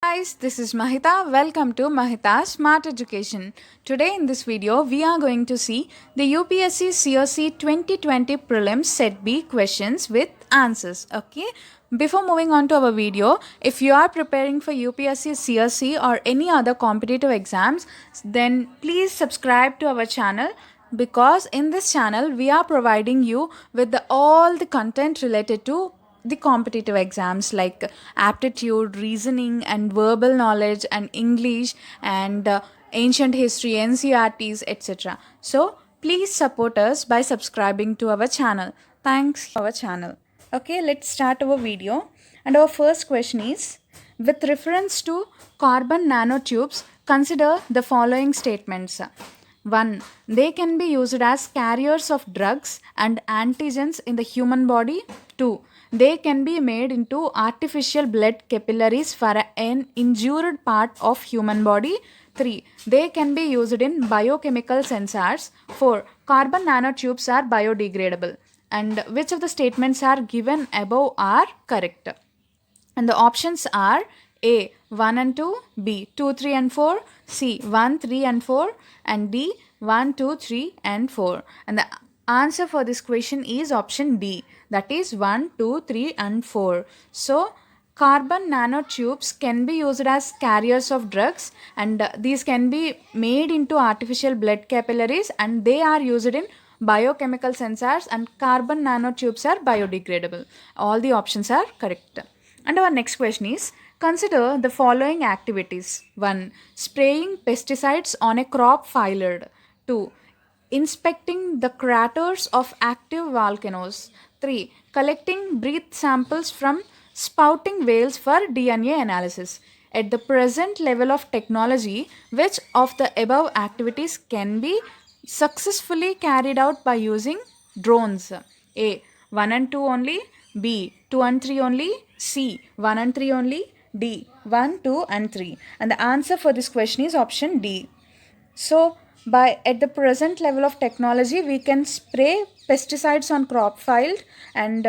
Guys, this is Mahita. Welcome to Mahita Smart Education. Today in this video, we are going to see the UPSC COC 2020 Prelims Set B questions with answers. Okay. Before moving on to our video, if you are preparing for UPSC COC or any other competitive exams, then please subscribe to our channel because in this channel we are providing you with all the content related to the competitive exams like aptitude, reasoning, and verbal knowledge, and English, and ancient history, NCRTs, etc. So, please support us by subscribing to our channel. Thanks for our channel. Okay, let's start our video. And our first question is with reference to carbon nanotubes, consider the following statements. 1. They can be used as carriers of drugs and antigens in the human body. 2. They can be made into artificial blood capillaries for an injured part of human body. 3. They can be used in biochemical sensors. 4. Carbon nanotubes are biodegradable. And which of the statements are given above are correct? And the options are A 1 and 2, B 2, 3 and 4, C 1, 3 and 4, and D 1, 2, 3 and 4. And the answer for this question is option D, that is 1, 2, 3 and 4. So carbon nanotubes can be used as carriers of drugs, and these can be made into artificial blood capillaries, and they are used in biochemical sensors, and carbon nanotubes are biodegradable. All the options are correct. And our next question is consider the following activities. 1. Spraying pesticides on a crop field. 2. Inspecting the craters of active volcanoes. 3. Collecting breath samples from spouting whales for DNA analysis. At the present level of technology, which of the above activities can be successfully carried out by using drones? A. 1 and 2 only. B. 2 and 3 only. C. 1 and 3 only. D. 1, 2 and 3. And the answer for this question is option D. So, at the present level of technology, we can spray pesticides on crop field, and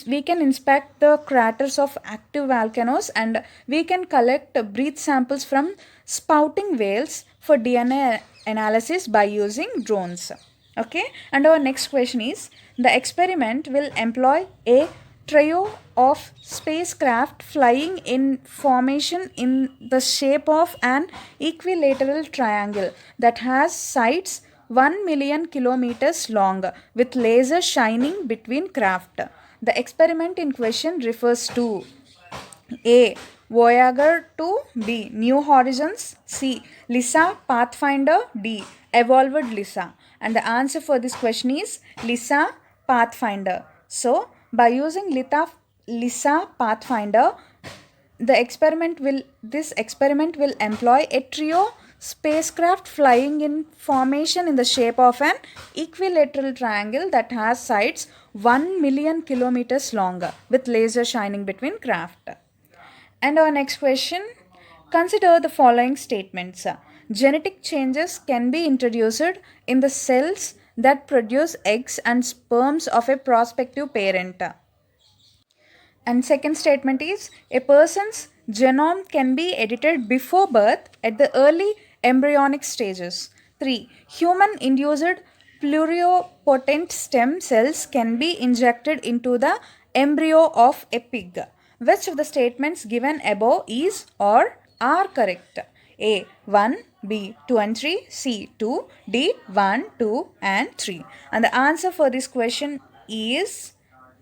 we can inspect the craters of active volcanoes, and we can collect breath samples from spouting whales for DNA analysis by using drones. Okay, and our next question is the experiment will employ a trio of spacecraft flying in formation in the shape of an equilateral triangle that has sides 1 million kilometers long with lasers shining between craft. The experiment in question refers to A. Voyager 2, B. New Horizons, C. LISA Pathfinder, D. Evolved LISA. And the answer for this question is LISA Pathfinder. So, by using LISA Pathfinder, this experiment will employ a trio spacecraft flying in formation in the shape of an equilateral triangle that has sides 1 million kilometers long with laser shining between craft. And our next question, consider the following statements. Genetic changes can be introduced in the cells that produce eggs and sperms of a prospective parent. And second statement is a person's genome can be edited before birth at the early embryonic stages. 3. Human induced pluripotent stem cells can be injected into the embryo of a pig. Which of the statements given above is or are correct? A 1, B 2 and 3, C 2, D 1, 2 and 3. And the answer for this question is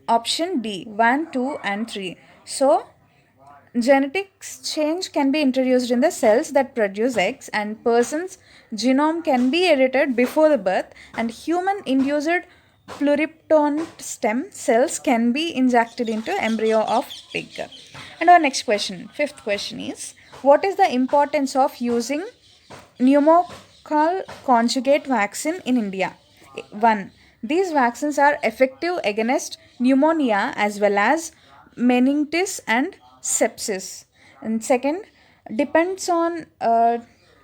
option D 1, 2 and 3. So, genetics change can be introduced in the cells that produce eggs, and person's genome can be edited before the birth, and human induced pluripotent stem cells can be injected into embryo of pig. And our next question, fifth question is, what is the importance of using pneumococcal conjugate vaccine in India? 1. These vaccines are effective against pneumonia as well as meningitis and sepsis. And second, depends on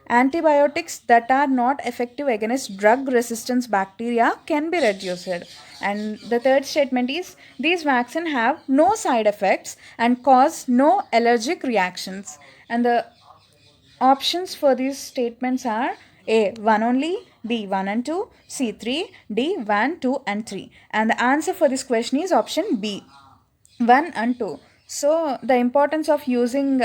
antibiotics that are not effective against drug resistance bacteria can be reduced. And the third statement is these vaccines have no side effects and cause no allergic reactions. And the options for these statements are A 1 only, B 1 and 2, C 3, D 1, 2 and 3. And the answer for this question is option B 1 and 2. So the importance of using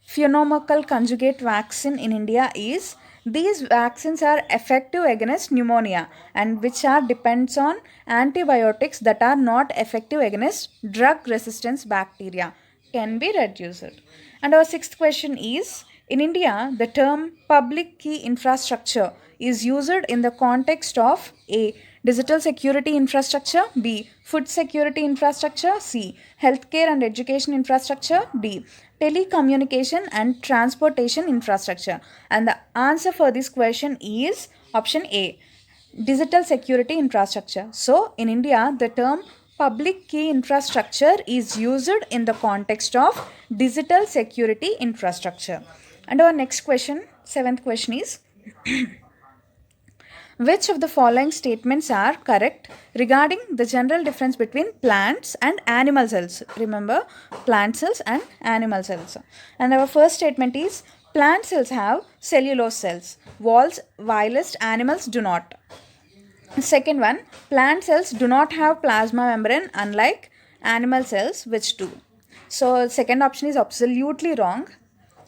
pneumococcal conjugate vaccine in India is these vaccines are effective against pneumonia and which are depends on antibiotics that are not effective against drug resistance bacteria can be reduced. And our sixth question is in India, the term public key infrastructure is used in the context of A. Digital security infrastructure, B. Food security infrastructure, C. Healthcare and education infrastructure, D. Telecommunication and transportation infrastructure. And the answer for this question is option A. Digital security infrastructure. So, in India, the term public key infrastructure is used in the context of digital security infrastructure. And our next question, seventh question is which of the following statements are correct regarding the general difference between plants and animal cells? Remember, plant cells and animal cells. And our first statement is plant cells have cellulose cells, whilst animals do not. Second one, plant cells do not have plasma membrane unlike animal cells which do. So second option is absolutely wrong,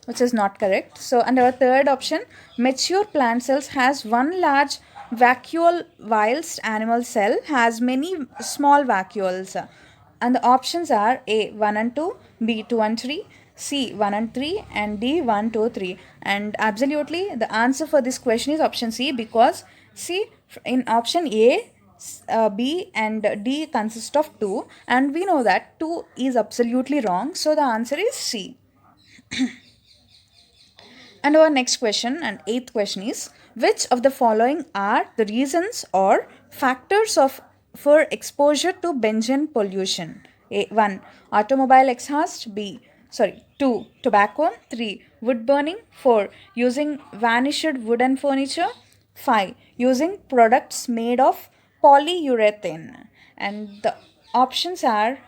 which is not correct. So and our third option, mature plant cells has one large vacuole whilst animal cell has many small vacuoles. And the options are A 1 and 2, B 2 and 3, C 1 and 3 and D 1 2 3. And absolutely the answer for this question is option C because see in option A B and D consist of 2 and we know that 2 is absolutely wrong, so the answer is C. And our next question and eighth question is which of the following are the reasons or factors of for exposure to benzene pollution? A 1 automobile exhaust, B 2 tobacco, 3 wood burning, 4 using varnished wooden furniture, 5 using products made of polyurethane. And the options are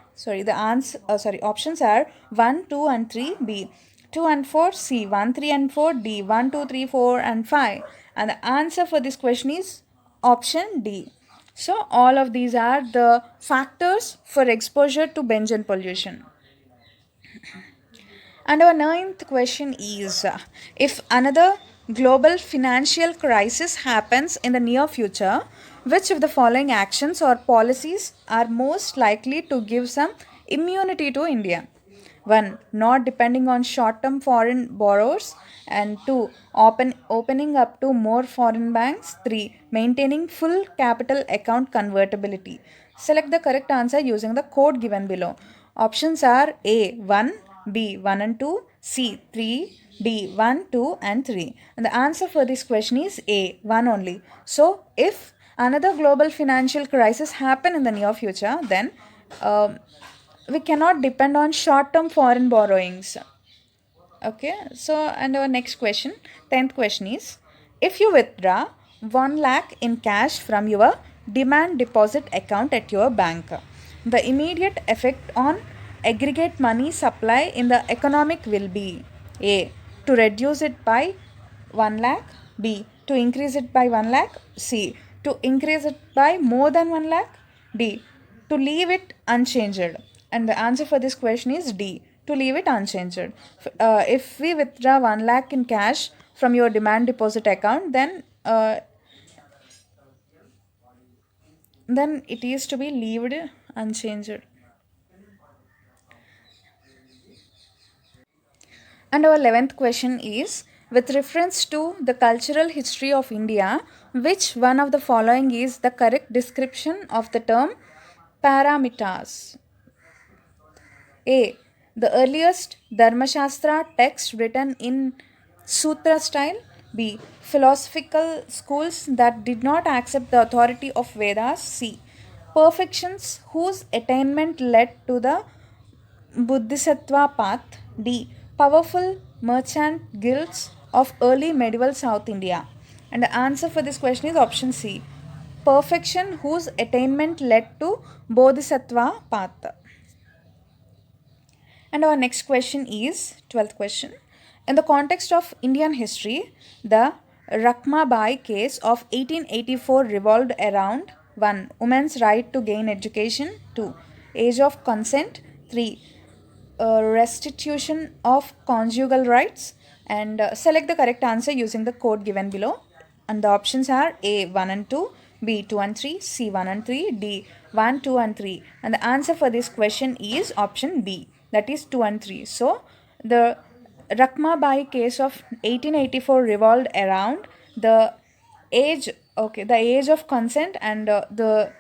options are 1 2 and 3, B 2 and 4, C 1 3 and 4, D 1 2 3 4 and 5. And the answer for this question is option D. So all of these are the factors for exposure to benzene pollution. And our ninth question is if another global financial crisis happens in the near future, which of the following actions or policies are most likely to give some immunity to India? 1. Not depending on short term foreign borrowers. And 2. Opening up to more foreign banks. 3. Maintaining full capital account convertibility. Select the correct answer using the code given below. Options are A 1, B 1 and 2, C 3, D 1, 2 and 3. And the answer for this question is A 1 only. So if another global financial crisis happen in the near future, then we cannot depend on short term foreign borrowings. Okay, so and our next question, 10th question is if you withdraw 1 lakh in cash from your demand deposit account at your bank, the immediate effect on aggregate money supply in the economic will be A to reduce it by 1 lakh, B to increase it by 1 lakh, C to increase it by more than 1 lakh, D to leave it unchanged. And the answer for this question is D to leave it unchanged. If we withdraw 1 lakh in cash from your demand deposit account, then it is to be leaved unchanged. And our 11th question is with reference to the cultural history of India, which one of the following is the correct description of the term paramitas? A. The earliest Dharmashastra text written in Sutra style. B. Philosophical schools that did not accept the authority of Vedas. C. Perfections whose attainment led to the Bodhisattva path. D. Powerful merchant guilds of early medieval South India. And the answer for this question is option C. Perfection whose attainment led to Bodhisattva path. And our next question is 12th question. In the context of Indian history, the Rakmabai case of 1884 revolved around 1. Women's right to gain education, 2. Age of consent, 3. Restitution of conjugal rights, and select the correct answer using the code given below. And the options are A 1 and 2, B 2 and 3, C 1 and 3, D 1, 2 and 3. And the answer for this question is option B, that is 2 and 3. So the Rakmabai case of 1884 revolved around the the age of consent and the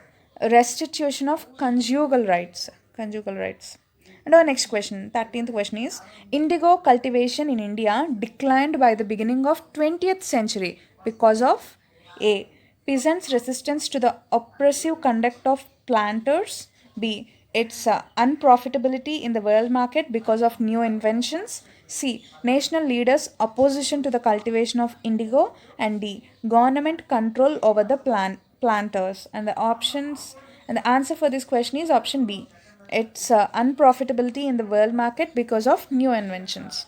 restitution of conjugal rights. Conjugal rights. And our next question, 13th question is, indigo cultivation in India declined by the beginning of 20th century because of A. Peasants' resistance to the oppressive conduct of planters, B. Its unprofitability in the world market because of new inventions, C. National leaders' opposition to the cultivation of indigo, and D. Government control over the planters. And the answer for this question is option B. Its unprofitability in the world market because of new inventions.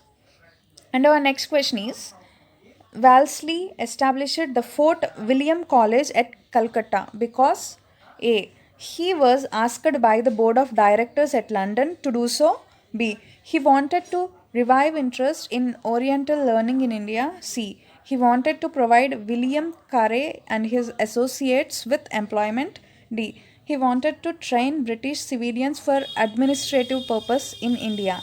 And our next question is, Wellesley established the Fort William College at Calcutta because A. He was asked by the board of directors at London to do so. B. He wanted to revive interest in Oriental learning in India. C. He wanted to provide William Carey and his associates with employment. D. He wanted to train British civilians for administrative purpose in India.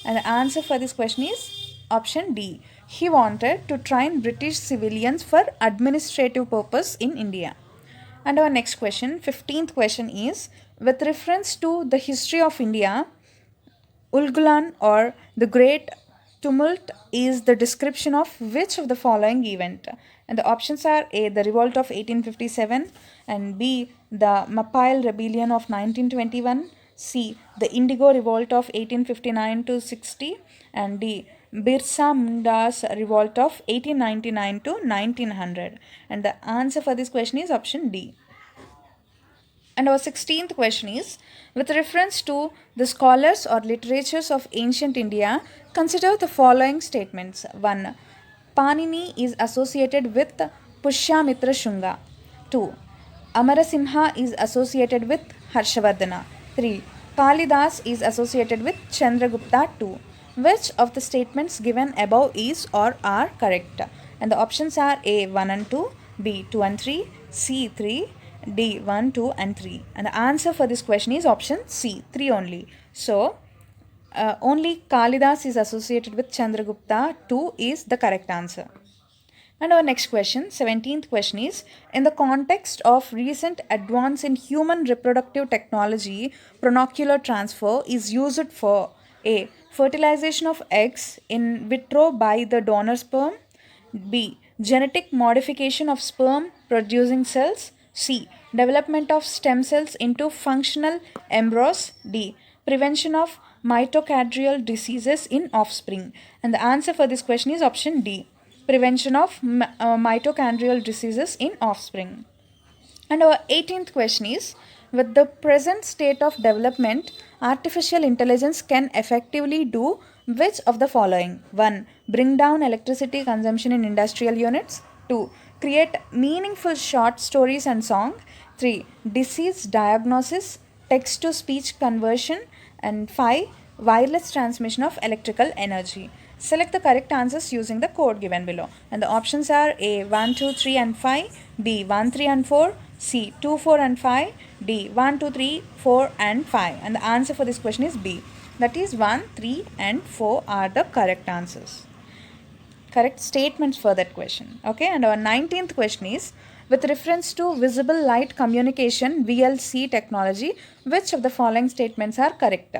And the answer for this question is option D. He wanted to train British civilians for administrative purpose in India. And our next question, 15th question is, with reference to the history of India, Ulgulan or the Great Tumult is the description of which of the following event? And the options are A. The Revolt of 1857, and B. The Mapile Rebellion of 1921, C. The Indigo Revolt of 1859 to 60, and D. Birsa Munda's Revolt of 1899 to 1900. And the answer for this question is option D. And our 16th question is, with reference to the scholars or literatures of ancient India, consider the following statements. 1. Panini is associated with Pushyamitra Shunga. 2. Amarasimha is associated with Harshavardhana. 3. Kalidas is associated with Chandragupta II. Which of the statements given above is or are correct? And the options are A 1 and 2, B 2 and 3, C 3, D 1, 2 and 3. And the answer for this question is option C 3 only. So only Kalidas is associated with Chandragupta II is the correct answer. And our next question, 17th question is, in the context of recent advance in human reproductive technology, pronocular transfer is used for A. Fertilization of eggs in vitro by the donor sperm, B. Genetic modification of sperm producing cells, C. Development of stem cells into functional embryos, D. Prevention of mitochondrial diseases in offspring. And the answer for this question is option D. Prevention of mitochondrial diseases in offspring. And our 18th question is, with the present state of development, artificial intelligence can effectively do which of the following? 1. Bring down electricity consumption in industrial units. 2. Create meaningful short stories and song. 3. Disease diagnosis, text to speech conversion, and 5. Wireless transmission of electrical energy. Select the correct answers using the code given below. And the options are A 1, 2, 3 and 5, B 1, 3 and 4, C 2, 4 and 5, D 1, 2, 3, 4 and 5. And the answer for this question is B. That is 1, 3 and 4 are the correct answers. Correct statements for that question. Okay, and our 19th question is, with reference to visible light communication VLC technology, which of the following statements are correct?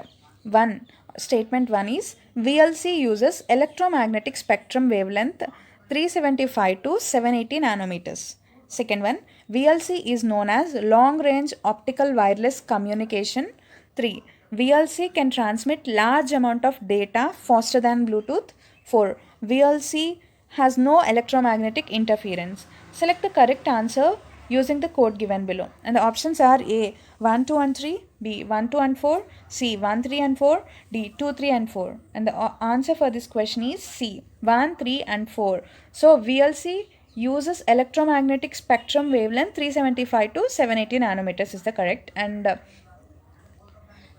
Statement 1 is, VLC uses electromagnetic spectrum wavelength 375 to 780 nanometers. Second one, VLC is known as long range optical wireless communication. 3. VLC can transmit large amount of data faster than Bluetooth. 4. VLC has no electromagnetic interference. Select the correct answer using the code given below. And the options are A 1, 2 and 3, B 1, 2 and 4, C 1, 3 and 4, D 2, 3 and 4. And the answer for this question is C. 1, 3 and 4. So VLC uses electromagnetic spectrum wavelength 375 to 780 nanometers is the correct, and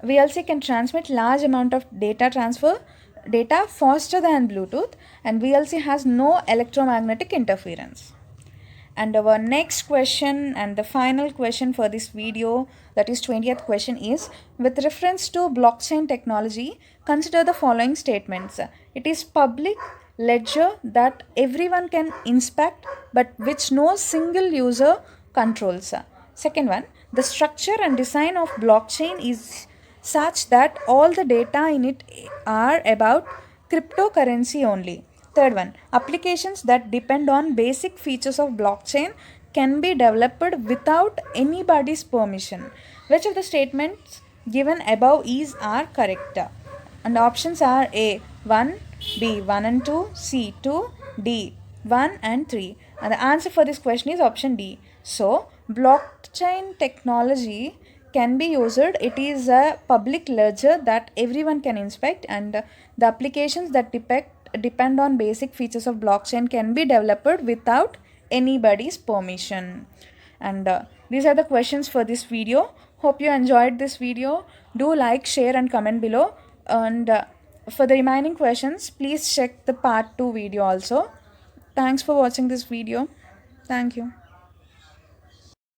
VLC can transmit large amount of data faster than Bluetooth, and VLC has no electromagnetic interference. And our next question and the final question for this video, that is 20th question, is with reference to blockchain technology, consider the following statements. It is public ledger that everyone can inspect but which no single user controls. Second one, the structure and design of blockchain is such that all the data in it are about cryptocurrency only. Third one, applications that depend on basic features of blockchain can be developed without anybody's permission. Which of the statements given above are correct? And options are A 1, B 1 and 2, C 2, D 1 and 3. And the answer for this question is option D. So, blockchain technology can be used. It is a public ledger that everyone can inspect, and the applications that depend on basic features of blockchain can be developed without anybody's permission. And these are the questions for this video. Hope you enjoyed this video. Do like, share and comment below, and for the remaining questions please check the part 2 video also. Thanks for watching this video. Thank you.